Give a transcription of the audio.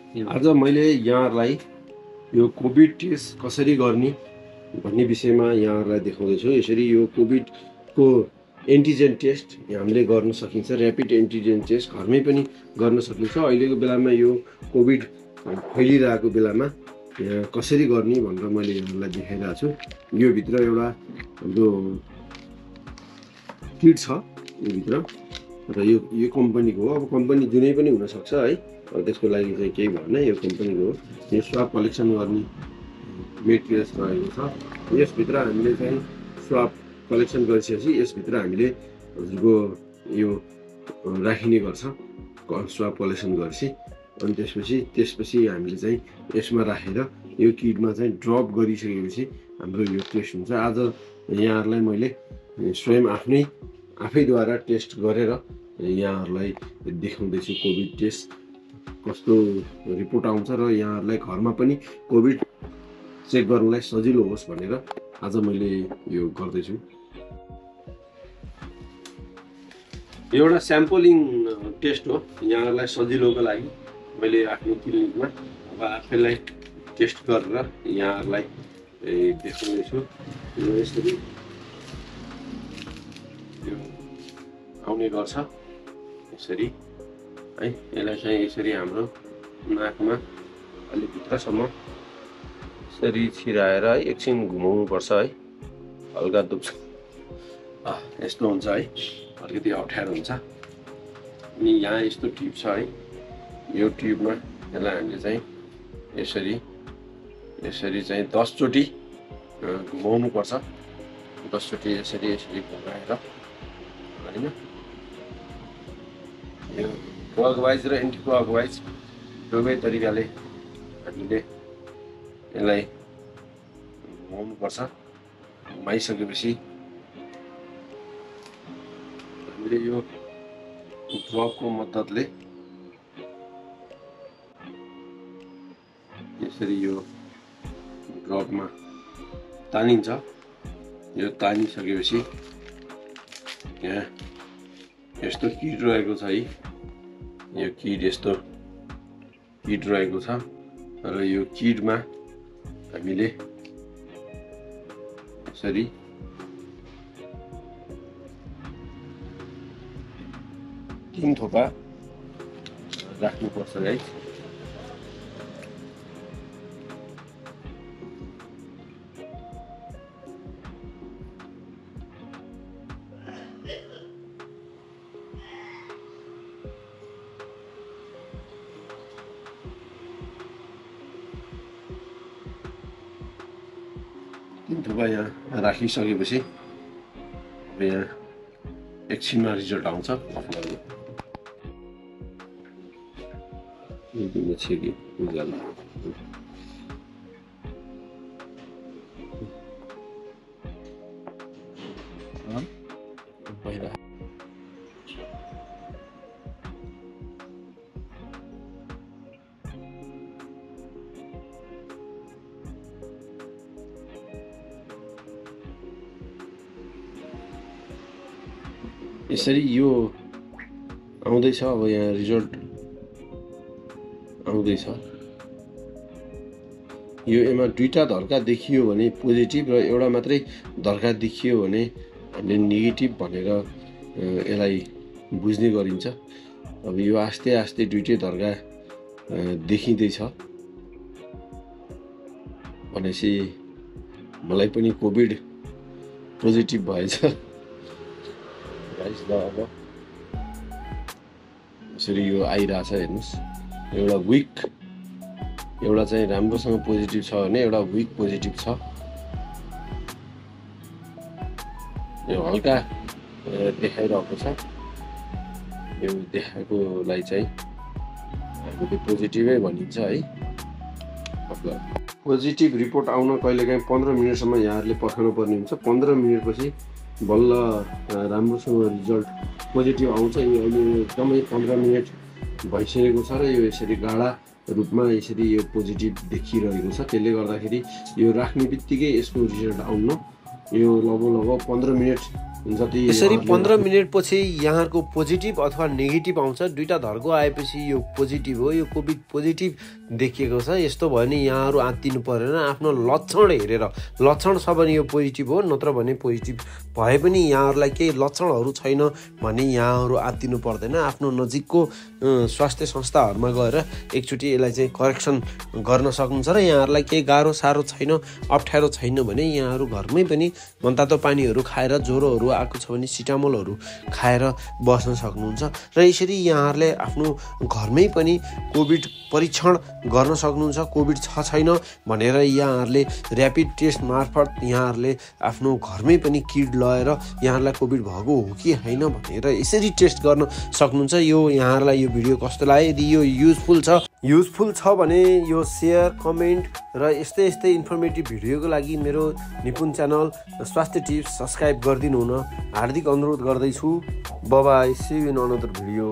आज मैले यहाँहरुलाई यो कोभिड टेस्ट कसरी गर्ने भन्ने विषयमा यहाँहरुलाई देखाउँदैछु। यसरी यो कोभिड को एन्टिजेन टेस्ट हामीले गर्न सकिन्छ। र्यापिड एन्टिजेन टेस्ट घरमै पनि गर्न सकिन्छ। अहिलेको बेलामा यो कोभिड फैलिरहेको बेलामा कसरी गर्ने भनेर मैले यहाँहरुलाई देखाइरहेको छु। यो भित्र एउटा हाम्रो किट छ यो भित्र र यो कम्पनीको हो। अब कम्पनी जुनै पनि हुन सक्छ है, त्यसको लागि चाहिँ केही भएन। यो कम्पनीको हो। यो स्वाब कलेक्सन गर्ने मेटेरियल्स रहेको छ। यसभित्र हामीले चाहिँ स्वाब कलेक्सन गरिसकेपछि यसभित्र हामीले हजुरको यो राखिने गर्छ स्वाब कलेक्सन गरेपछि। अनि त्यसपछि हामीले चाहिँ यसमा राखेर यो किटमा चाहिँ ड्रप गरिसकेपछि हाम्रो यो टेस्ट हुन्छ। आज यहाँहरुलाई मैले स्वयं आफैद्वारा टेस्ट गरेर यहाँहरुलाई देखाउँदैछु कोभिड टेस्ट कस्तो रिपोर्ट आउँछ र यहाँहरुलाई घरमा पनि कोभिड चेक गर्नलाई सजिलो होस् भनेर आज मैले यो गर्दैछु। एउटा स्याम्पलिङ टेस्ट हो, यहाँहरुलाई सजिलोको लागि मैले आफ्नो क्लिनिकमा अब आफैलाई टेस्ट गरेर यहाँहरुलाई देखाउँदैछु। यसरी यो आउने गर्छ यसरी है। यसलाई चाहिँ यसरी हाम्रो नाकमा अलि भित्रसम्म यसरी छिराएर है एकछिन घुमाउनु पर्छ है। हल्का दुख्छ यस्तो हुन्छ है, अलिकति अप्ठ्यारो हुन्छ। अनि यहाँ यस्तो ट्युब छ है, यो ट्युबमा यसलाई हामीले चाहिँ यसरी चाहिँ 10 चोटि घुमाउनु पर्छ। 10 चोटि यसरी घुमाएर हैन। यो क्लकवाइज र एन्टी क्लकवाइज दुवै तरिकाले हामीले यसलाई घुमाउनु पर्छ। घुमाइसकेपछि हामीले यो ड्रपको मद्दतले यसरी यो ड्रपमा तानिन्छ। यो तानिसकेपछि यहाँ यस्तो किट रहेको छ है। यो किट यस्तो किट रहेको छ र यो किटमा हामीले यसरी तीन थोपा राख्नुपर्छ है। तीन थोपा यहाँ राखिसकेपछि अब यहाँ एकछिनमा रिजल्ट आउँछ। छेकी उजाला पहिला यसरी यो आउँदैछ। अब यहाँ रिजल्ट आउँदैछ। यो एमा दुईटा धर्का देखियो भने पोजिटिभ र एउटा मात्रै धर्का देखियो भने हामीले नेगेटिभ भनेर यसलाई बुझ्ने गरिन्छ। अब यो आस्ते आस्ते दुईटै धर्का देखिँदैछ भनेपछि मलाई पनि कोभिड पोजिटिभ भएछ। अब यसरी यो आइरहेछ हेर्नुहोस्। एउटा विक, एउटा चाहिँ राम्रोसँग पोजिटिभ छ भने एउटा विक पोजिटिभ छ। यो हल्का देखाइरहेको छ। यो देखाएकोलाई चाहिँ हामीले पोजिटिभै भनिन्छ है। पोजिटिभ रिपोर्ट आउन कहिलेकाहीँ 15 मिनटसम्म यहाँहरूले पर्खनु पर्ने हुन्छ। 15 मिनटपछि बल्ल राम्रोसँग रिजल्ट पोजिटिभ आउँछ। यो अहिले एकदमै 15 मिनट भइसकेको छ र यो यसरी गाढा रूपमा यसरी यो पोजिटिभ देखिरहेको छ। त्यसले गर्दाखेरि यो राख्ने बित्तिकै यसको रिजल्ट आउन यो लगभग 15 मिनट जति यसरी 15 मिनेटपछि यहाँहरूको पोजिटिभ अथवा नेगेटिभ आउँछ। दुईटा धर्को आएपछि यो पोजिटिभ हो, यो कोभिड पोजिटिभ देखिएको छ। यस्तो भयो भने यहाँहरू आत्तिनु परेन, आफ्नो लक्षण हेरेर। लक्षण छ भने यो पोजिटिभ हो, नत्र भने पोजिटिभ भए पनि यहाँहरूलाई केही लक्षणहरू छैन भने यहाँहरू आत्तिनु पर्दैन। आफ्नो नजिकको स्वास्थ्य संस्थाहरूमा गएर एकचोटि यसलाई चाहिँ करेक्सन गर्न सक्नुहुन्छ। र यहाँहरूलाई केही गाह्रो साह्रो छैन, अप्ठ्यारो छैन भने यहाँहरू घरमै पनि मनतातो पानीहरू खाएर, ज्वरोहरू आएको छ भने सिटामोलहरू खाएर बस्न सक्नुहुन्छ। र यसरी यहाँहरूले आफ्नो घरमै पनि कोभिड परीक्षण गर्न सक्नुहुन्छ। कोभिड छ छैन भनेर यहाँहरूले ऱ्यापिड टेस्ट मार्फत यहाँहरूले आफ्नो घरमै पनि किट लगाएर यहाँहरूलाई कोभिड भएको हो कि होइन भनेर यसरी टेस्ट गर्न सक्नुहुन्छ। यो यहाँहरूलाई यो भिडियो कस्तो लाग्यो? यदि यो युजफुल छ भने यो सेयर, कमेन्ट र यस्तै इन्फर्मेटिभ भिडियोको लागि मेरो निपुण च्यानल स्वास्थ्य टिप्स सब्सक्राइब गरिदिनु हुन हार्दिक अनुरोध गर्दैछु। Bye bye, see you in another video.